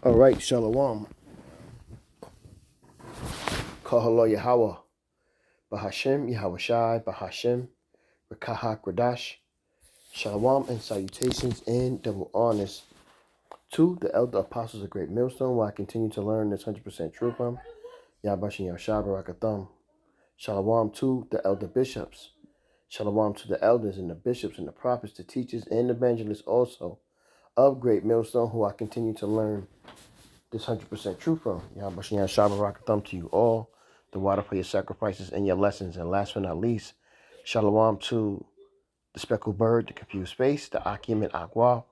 All right, Shalom. Kahalo Yahweh. Bahashem, Yahweh Shai, Bahashem, Rekahak Radash. Shalom and salutations and double honors to the elder apostles of Great Millstone, where I continue to learn this 100% truth from. Yahbashin Yahshua Barakatham. Shalom to the elder bishops. Shalom to the elders and the bishops and the prophets, the teachers and evangelists also of Great Millstone, who I continue to learn this 100% truth from. Yahbashin Yahshua Barakatham to you all. The water for your sacrifices and your lessons. And last but not least, Shalom to the speckled bird, the confused space, the Akim and Aqua,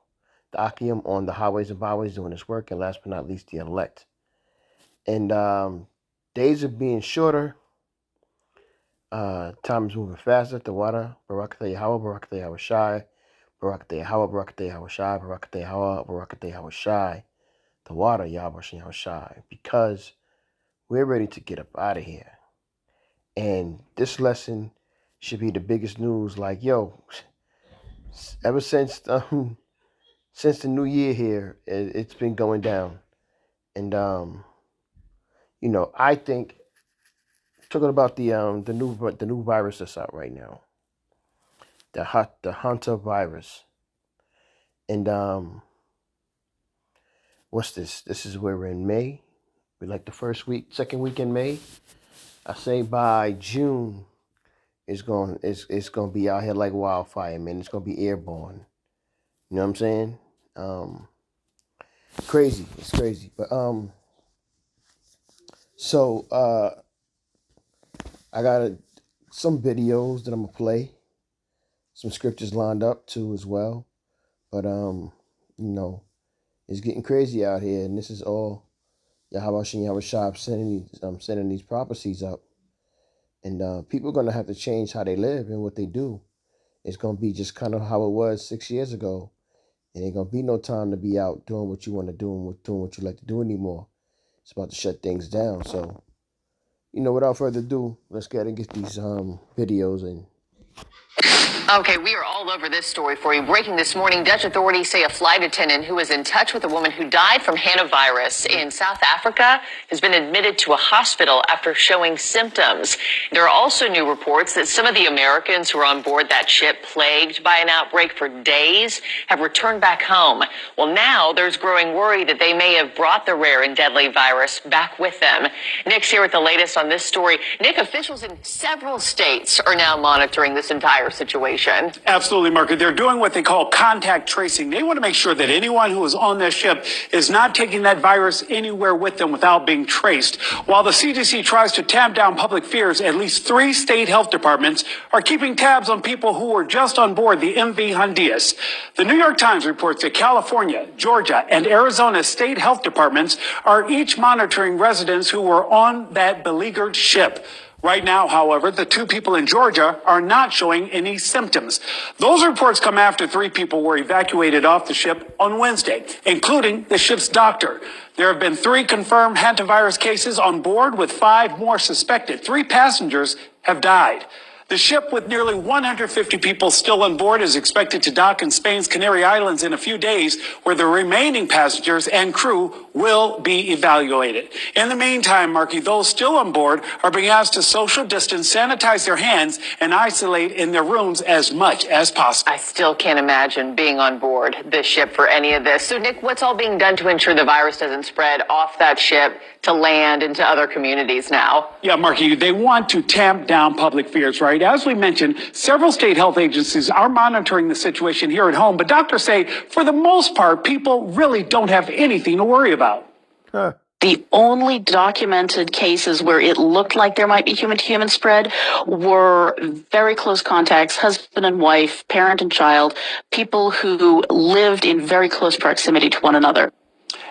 the Akim on the highways and byways doing his work, and last but not least, the elect. And days are being shorter. Time is moving faster. The water, Barakatah Yahweh, Barakatah Yahweh Shai, Barakatah Yahweh, Barakatah Yahweh Shai, Barakatah Yahweh, Barakatah Yahweh Shai. The water, Yahweh Yahweh Shai, because we're ready to get up out of here. And this lesson should be the biggest news. Like, yo, ever since the new year here, it's been going down. And I think talking about the new virus that's out right now, the Hunter virus. And what's this? This is where we're in May. We're like the second week in May. I say by June, it's going to be out here like wildfire, man. It's going to be airborne. You know what I'm saying? Crazy. It's crazy. But so I got some videos that I'm gonna play, some scriptures lined up too as well. But it's getting crazy out here, and this is all Yahweh Shem Yahweh Shai sending these prophecies up, and people are gonna have to change how they live and what they do. It's gonna be just kind of how it was 6 years ago. And ain't gonna be no time to be out doing what you want to do and doing what you like to do anymore. It's about to shut things down. So, without further ado, let's get these videos and. Okay, we are all over this story for you. Breaking this morning, Dutch authorities say a flight attendant who was in touch with a woman who died from hantavirus in South Africa has been admitted to a hospital after showing symptoms. There are also new reports that some of the Americans who were on board that ship plagued by an outbreak for days have returned back home. Well, now there's growing worry that they may have brought the rare and deadly virus back with them. Nick's here with the latest on this story. Nick, officials in several states are now monitoring this entire situation. Absolutely, Mark. They're doing what they call contact tracing. They want to make sure that anyone who is on this ship is not taking that virus anywhere with them without being traced. While the CDC tries to tamp down public fears, at least 3 state health departments are keeping tabs on people who were just on board the MV Honduras. The New York Times reports that California, Georgia, and Arizona state health departments are each monitoring residents who were on that beleaguered ship. Right now, however, the 2 people in Georgia are not showing any symptoms. Those reports come after 3 people were evacuated off the ship on Wednesday, including the ship's doctor. There have been 3 confirmed hantavirus cases on board, with 5 more suspected. 3 passengers have died. The ship, with nearly 150 people still on board, is expected to dock in Spain's Canary Islands in a few days, where the remaining passengers and crew will be evaluated. In the meantime, Marky, those still on board are being asked to social distance, sanitize their hands, and isolate in their rooms as much as possible. I still can't imagine being on board this ship for any of this. So, Nick, what's all being done to ensure the virus doesn't spread off that ship to land and to other communities now? Yeah, Marky, they want to tamp down public fears, right? As we mentioned, several state health agencies are monitoring the situation here at home, but doctors say, for the most part, people really don't have anything to worry about. Huh. The only documented cases where it looked like there might be human-to-human spread were very close contacts, husband and wife, parent and child, people who lived in very close proximity to one another.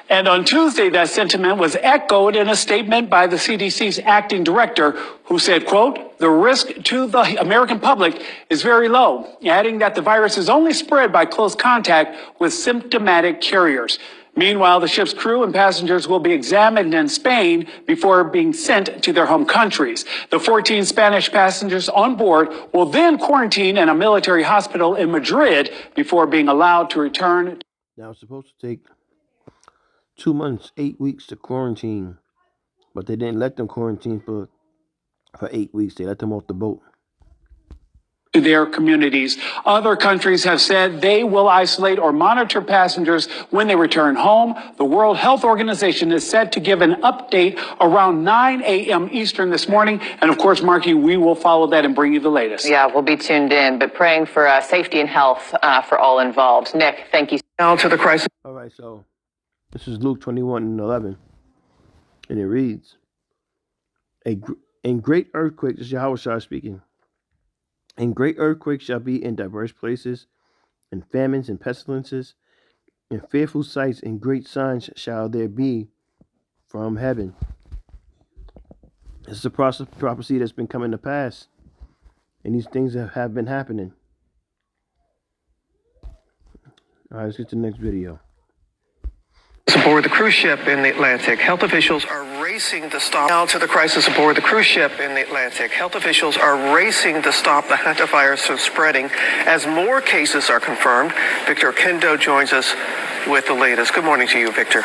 And on Tuesday, that sentiment was echoed in a statement by the CDC's acting director, who said, quote, "The risk to the American public is very low," adding that the virus is only spread by close contact with symptomatic carriers. Meanwhile, the ship's crew and passengers will be examined in Spain before being sent to their home countries. The 14 Spanish passengers on board will then quarantine in a military hospital in Madrid before being allowed to return. Now it's supposed to take 2 months, 8 weeks to quarantine. But they didn't let them quarantine for 8 weeks. They let them off the boat. To their communities. Other countries have said they will isolate or monitor passengers when they return home. The World Health Organization is set to give an update around 9 a.m. Eastern this morning. And of course, Marky, we will follow that and bring you the latest. Yeah, we'll be tuned in, but praying for safety and health for all involved. Nick, thank you. Now to the crisis. All right, so this is Luke 21:11, and it reads, in great earthquake, this is Yahweh speaking, and great earthquakes shall be in diverse places, and famines and pestilences, and fearful sights and great signs shall there be from heaven. This is a prophecy that's been coming to pass, and these things have been happening. All right, let's get to the next video. Aboard the cruise ship in the Atlantic, health officials are racing to stop. Now to the crisis aboard the cruise ship in the Atlantic. Health officials are racing to stop the hantavirus from spreading as more cases are confirmed. Victor Kendo joins us with the latest. Good morning to you, Victor.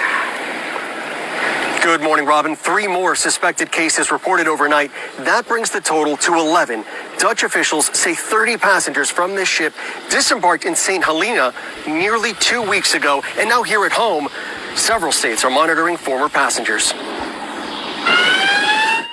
Good morning, Robin. 3 more suspected cases reported overnight. That brings the total to 11. Dutch officials say 30 passengers from this ship disembarked in St. Helena nearly 2 weeks ago. And now here at home, several states are monitoring former passengers.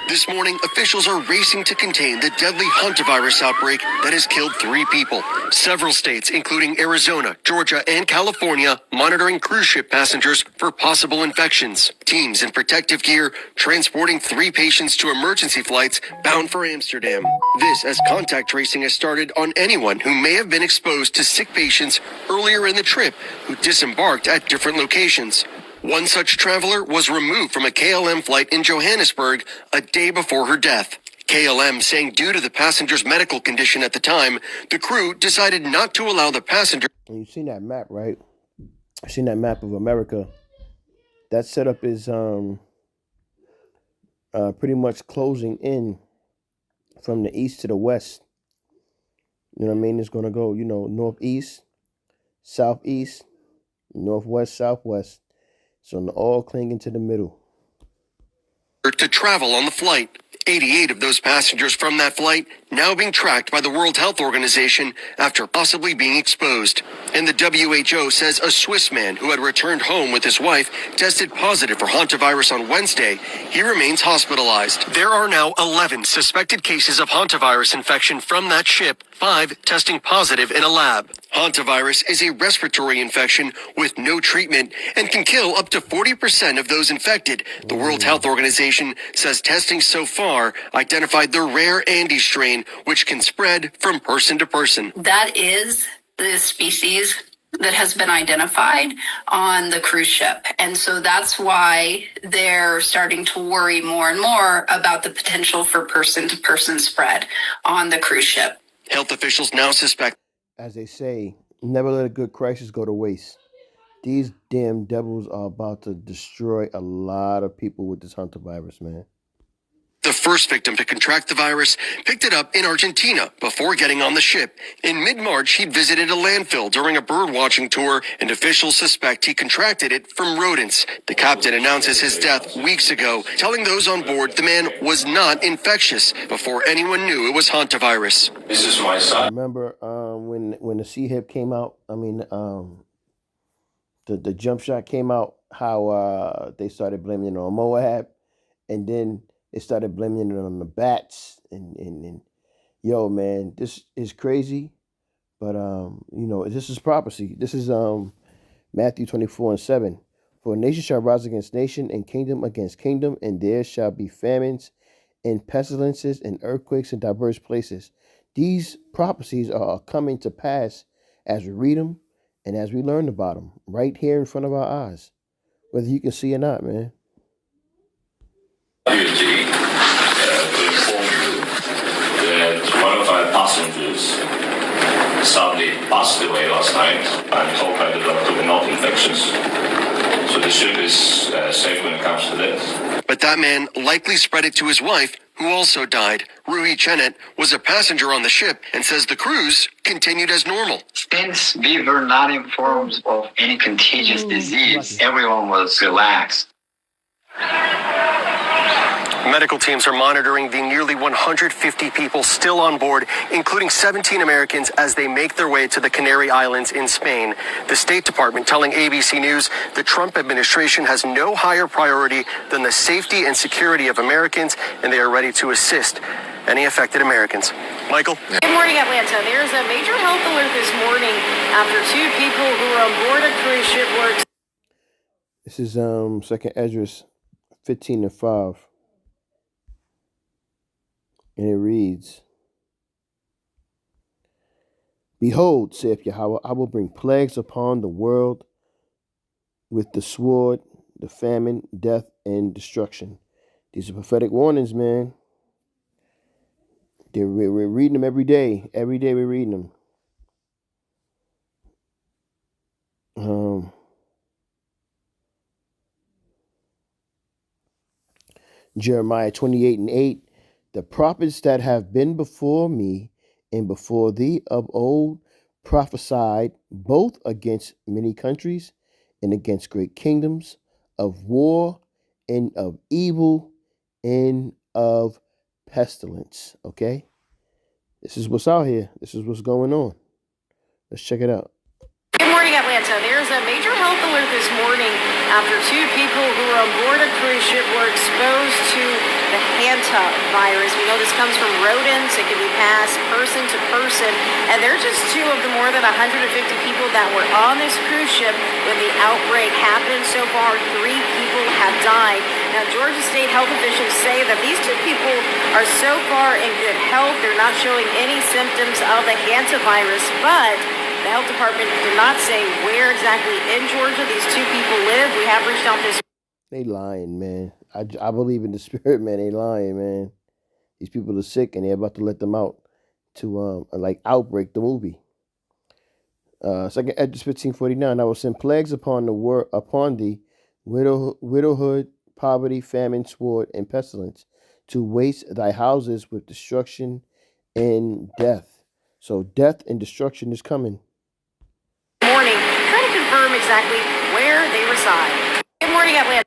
This morning, officials are racing to contain the deadly hantavirus outbreak that has killed 3 people. Several states, including Arizona, Georgia, and California, monitoring cruise ship passengers for possible infections. Teams in protective gear transporting 3 patients to emergency flights bound for Amsterdam. This as contact tracing has started on anyone who may have been exposed to sick patients earlier in the trip who disembarked at different locations. One such traveler was removed from a KLM flight in Johannesburg a day before her death. KLM saying due to the passenger's medical condition at the time, the crew decided not to allow the passenger. And you've seen that map, right? You've seen that map of America. That setup is pretty much closing in from the east to the west. You know what I mean? It's going to go, northeast, southeast, northwest, southwest. So all clinging to the middle. To travel on the flight. 88 of those passengers from that flight now being tracked by the World Health Organization after possibly being exposed. And the WHO says a Swiss man who had returned home with his wife tested positive for hantavirus on Wednesday. He remains hospitalized. There are now 11 suspected cases of hantavirus infection from that ship, 5 testing positive in a lab. Hantavirus is a respiratory infection with no treatment and can kill up to 40% of those infected. The World Health Organization says testing so far identified the rare Andes strain, which can spread from person to person. That is the species that has been identified on the cruise ship. And so that's why they're starting to worry more and more about the potential for person-to-person spread on the cruise ship. Health officials now suspect, as they say, never let a good crisis go to waste. These damn devils are about to destroy a lot of people with this hantavirus, man. the first victim to contract the virus picked it up in Argentina before getting on the ship. In mid-March, he visited a landfill during a bird-watching tour, and officials suspect he contracted it from rodents. The captain announces his death weeks ago, telling those on board the man was not infectious before anyone knew it was hantavirus. This is my son. Remember when the sea hip came out? The jump shot came out. How they started blaming it on Moab, and then they started blaming it on the bats. And yo, man, this is crazy. But this is prophecy. This is Matthew 24:7. For nation shall rise against nation, and kingdom against kingdom, and there shall be famines, and pestilences, and earthquakes in diverse places. These prophecies are coming to pass as we read them and as we learn about them right here in front of our eyes, whether you can see or not, man. To inform you that one of our passengers sadly passed away last night. I'm told by the doctor we're not infectious. So the ship is safe when it comes to this. But that man likely spread it to his wife, who also died. Ruhi Chenet was a passenger on the ship and says the cruise continued as normal. Since we were not informed of any contagious disease, everyone was relaxed. Medical teams are monitoring the nearly 150 people still on board, including 17 Americans, as they make their way to the Canary Islands in Spain. The State Department telling ABC News the Trump administration has no higher priority than the safety and security of Americans, and they are ready to assist any affected Americans. Michael? Good morning, Atlanta. There's a major health alert this morning after two people who were on board a cruise ship were... This is 2nd Esdras 15:5. And it reads, Behold, saith Yahweh, I will bring plagues upon the world with the sword, the famine, death, and destruction. These are prophetic warnings, man. We're reading them every day. Every day we're reading them. Jeremiah 28:8. The prophets that have been before me and before thee of old prophesied both against many countries and against great kingdoms, of war and of evil and of pestilence. Okay? This is what's out here. This is what's going on. Let's check it out. Good morning, Atlanta. There's a major health alert this morning after two people who were on board a cruise ship were exposed to the hantavirus. We know this comes from rodents. It can be passed person to person. And they're just two of the more than 150 people that were on this cruise ship when the outbreak happened. So far, 3 people have died. Now, Georgia State health officials say that these two people are so far in good health. They're not showing any symptoms of the hantavirus, but the health department did not say where exactly in Georgia these two people live. We have reached out this. They lying, man. I believe in the spirit, man. They lying, man. These people are sick, and they're about to let them out to like Outbreak, the movie. 2nd Esdras 15:49. I will send plagues upon thee, widowhood, poverty, famine, sword, and pestilence, to waste thy houses with destruction and death. So death and destruction is coming. Morning, trying to confirm exactly where they reside. Good morning, Atlanta.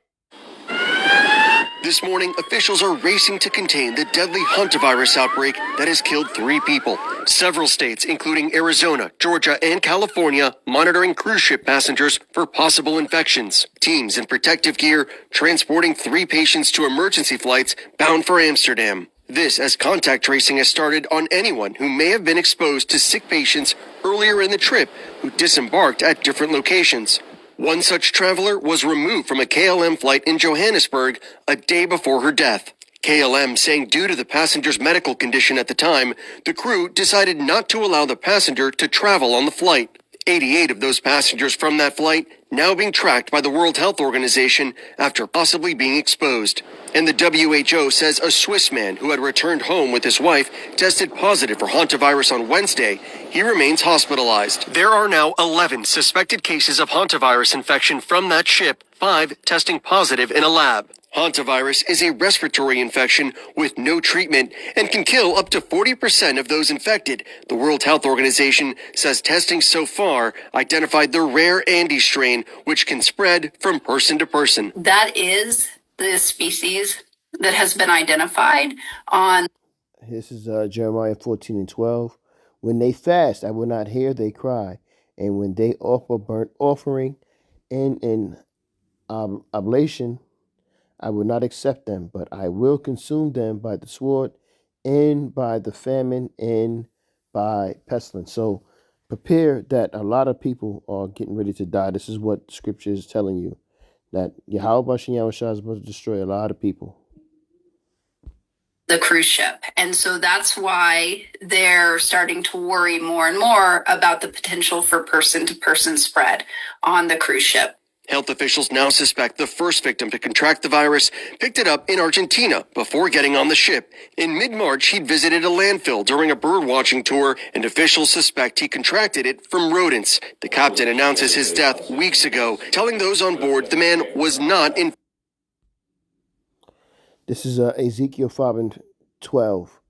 This morning, officials are racing to contain the deadly hantavirus outbreak that has killed 3 people. Several states, including Arizona, Georgia, and California, monitoring cruise ship passengers for possible infections. Teams in protective gear transporting 3 patients to emergency flights bound for Amsterdam. This as contact tracing has started on anyone who may have been exposed to sick patients earlier in the trip who disembarked at different locations. One such traveler was removed from a KLM flight in Johannesburg a day before her death. KLM saying due to the passenger's medical condition at the time, the crew decided not to allow the passenger to travel on the flight. 88 of those passengers from that flight now being tracked by the World Health Organization after possibly being exposed. And the WHO says a Swiss man who had returned home with his wife tested positive for hantavirus on Wednesday. He remains hospitalized. There are now 11 suspected cases of hantavirus infection from that ship, 5 testing positive in a lab. Hantavirus is a respiratory infection with no treatment and can kill up to 40% of those infected. The World Health Organization says testing so far identified the rare Andes strain, which can spread from person to person. That is the species that has been identified on. This is Jeremiah 14:12. When they fast, I will not hear they cry. And when they offer burnt offering and an oblation, I will not accept them, but I will consume them by the sword and by the famine and by pestilence. So prepare that a lot of people are getting ready to die. This is what scripture is telling you, that Yahweh Bashem Yahushua is about to destroy a lot of people. The cruise ship. And so that's why they're starting to worry more and more about the potential for person-to-person spread on the cruise ship. Health officials now suspect the first victim to contract the virus picked it up in Argentina before getting on the ship. In mid-March, he'd visited a landfill during a bird-watching tour, and officials suspect he contracted it from rodents. The captain announces his death weeks ago, telling those on board the man was not in. This is Ezekiel 5 12.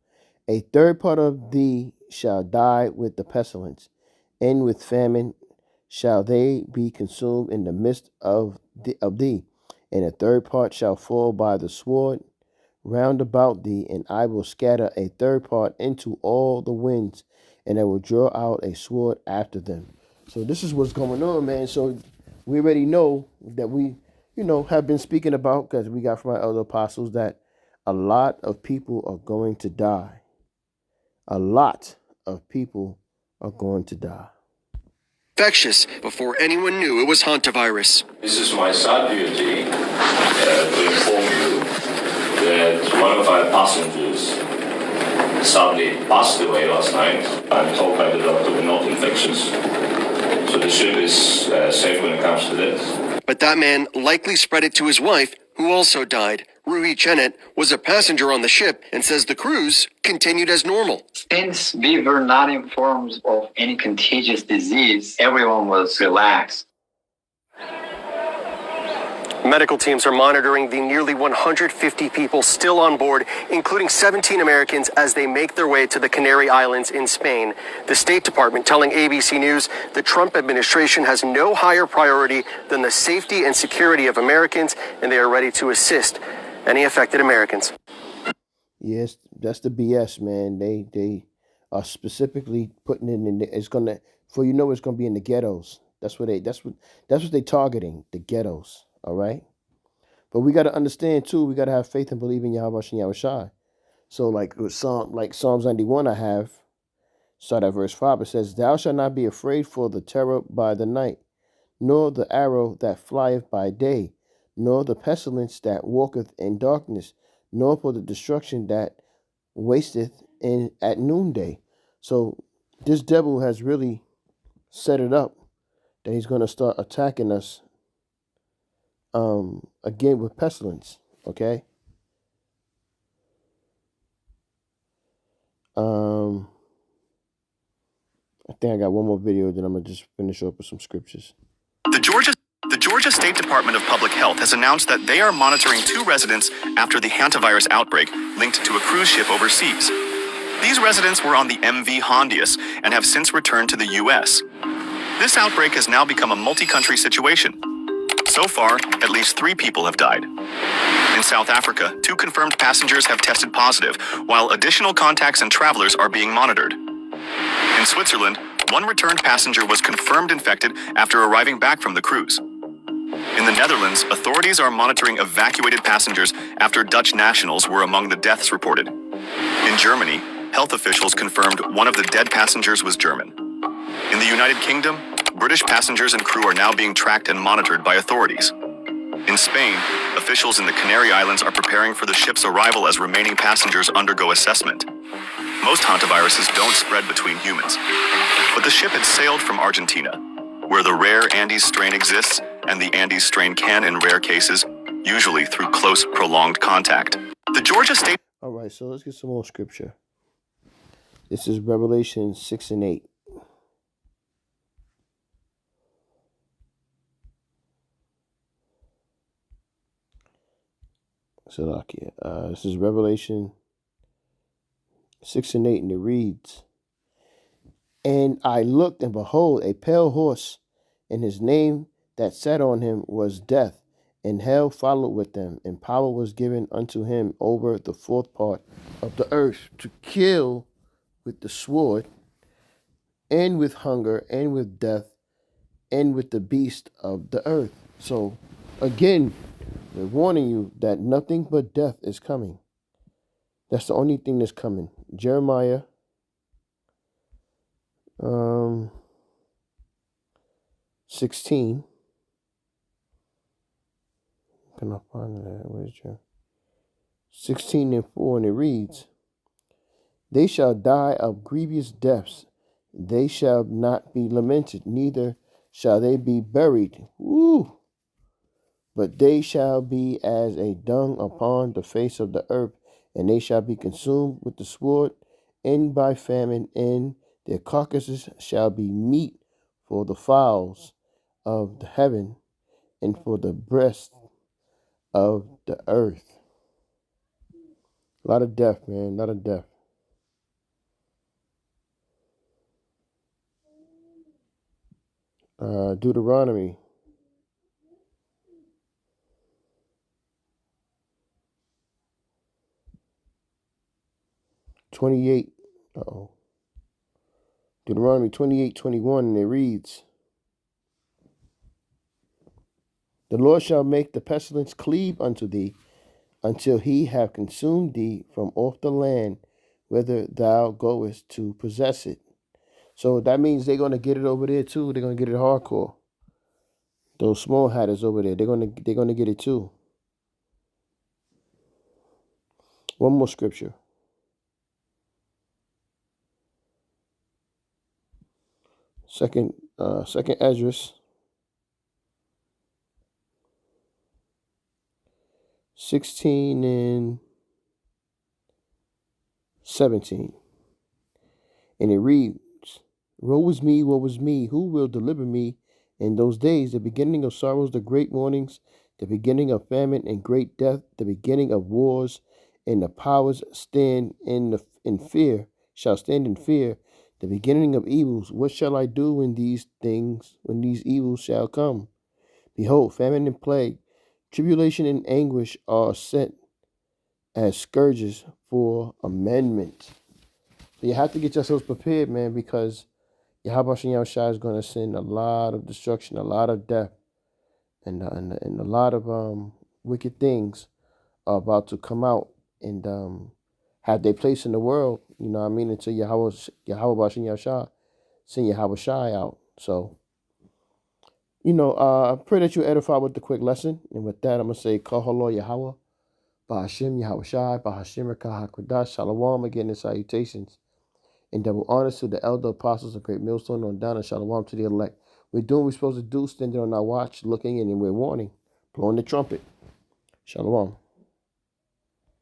A third part of thee shall die with the pestilence, and with famine shall they be consumed in the midst of thee. And a third part shall fall by the sword round about thee, and I will scatter a third part into all the winds, and I will draw out a sword after them. So this is what's going on, man. So we already know that we, have been speaking about, because we got from our other apostles, that a lot of people are going to die. A lot of people are going to die. Infectious before anyone knew it was hantavirus. This is my sad duty to inform you that one of our passengers sadly passed away last night. I'm told by the doctor we're not infectious. So the ship is safe when it comes to this. But that man likely spread it to his wife, who also died. Rui Chenet was a passenger on the ship and says the cruise continued as normal. Since we were not informed of any contagious disease, everyone was relaxed. Medical teams are monitoring the nearly 150 people still on board, including 17 Americans, as they make their way to the Canary Islands in Spain. The State Department telling ABC News the Trump administration has no higher priority than the safety and security of Americans, and they are ready to assist any affected Americans. Yes, that's the BS, man. They are specifically putting it in. It's gonna, it's gonna be in the ghettos. That's what they're targeting, the ghettos. All right, but we got to understand too. We got to have faith and believe in Yahweh and Yahweh Shai. So like with Psalms 91, I have start at verse 5. It says, "Thou shalt not be afraid for the terror by the night, nor the arrow that flieth by day, nor the pestilence that walketh in darkness, nor for the destruction that wasteth at noonday." So this devil has really set it up that he's going to start attacking us again with pestilence. Okay. I think I got one more video, then I'm gonna just finish up with some scriptures. The Georgia State Department of Public Health has announced that they are monitoring 2 residents after the hantavirus outbreak linked to a cruise ship overseas. These residents were on the MV Hondius and have since returned to the U.S. This outbreak has now become a multi-country situation. So far, at least 3 people have died. In South Africa, 2 confirmed passengers have tested positive, while additional contacts and travelers are being monitored. In Switzerland, 1 returned passenger was confirmed infected after arriving back from the cruise. In the Netherlands, authorities are monitoring evacuated passengers after Dutch nationals were among the deaths reported. In Germany, health officials confirmed one of the dead passengers was German. In the United Kingdom, British passengers and crew are now being tracked and monitored by authorities. In Spain, officials in the Canary Islands are preparing for the ship's arrival as remaining passengers undergo assessment. Most hantaviruses don't spread between humans, but the ship had sailed from Argentina, where the rare Andes strain exists, and the Andes strain can, in rare cases, usually through close, prolonged contact. The Georgia State... All right, so let's get some more scripture. This is Revelation 6 and 8. Salakia. This is Revelation 6 and 8, and it reads, "And I looked, and behold, a pale horse, and his name that sat on him was Death, and hell followed with them, and power was given unto him over the 4th part of the earth, to kill with the sword, and with hunger, and with death, and with the beast of the earth." So, again, we're warning you that nothing but death is coming. That's the only thing that's coming. Jeremiah 16. Can I find that? Where's your 16 and 4? And it reads, "They shall die of grievous deaths. They shall not be lamented, neither shall they be buried. Woo! But they shall be as a dung upon the face of the earth, and they shall be consumed with the sword, and by famine, and their carcasses shall be meat for the fowls of the heaven, and for the breast of the earth." A lot of death, man. A lot of death. Deuteronomy 28. Deuteronomy 28:21, and it reads, The Lord shall make the pestilence cleave unto thee, until he have consumed thee from off the land whither thou goest to possess it. So that means they're gonna get it over there too. They're gonna get it hardcore. Those small hatters over there, they're gonna get it too. One more scripture. Second Esdras 16 and 17. And it reads, Woe is me, who will deliver me in those days? The beginning of sorrows, the great warnings, the beginning of famine and great death, the beginning of wars, and the powers stand in fear, shall stand in fear, the beginning of evils. What shall I do when these evils shall come? Behold, famine and plague, tribulation and anguish are set as scourges for amendment. So you have to get yourselves prepared, man, because Yahweh Shai is going to send a lot of destruction, a lot of death, and a lot of wicked things are about to come out and have their place in the world. You know what I mean? Until Yahweh Shai send Yahweh Shai out. So, I pray that you edify with the quick lesson. And with that, I'm going to say, Kahalo Yahweh, Bahashim Yahweh Shai, Bahashim Rekah HaKodash, Shalom again in salutations. And double honors to the elder apostles of Great Millstone on down, and shalom to the elect. We're doing what we're supposed to do, standing on our watch, looking in, and we're warning, blowing the trumpet. Shalom.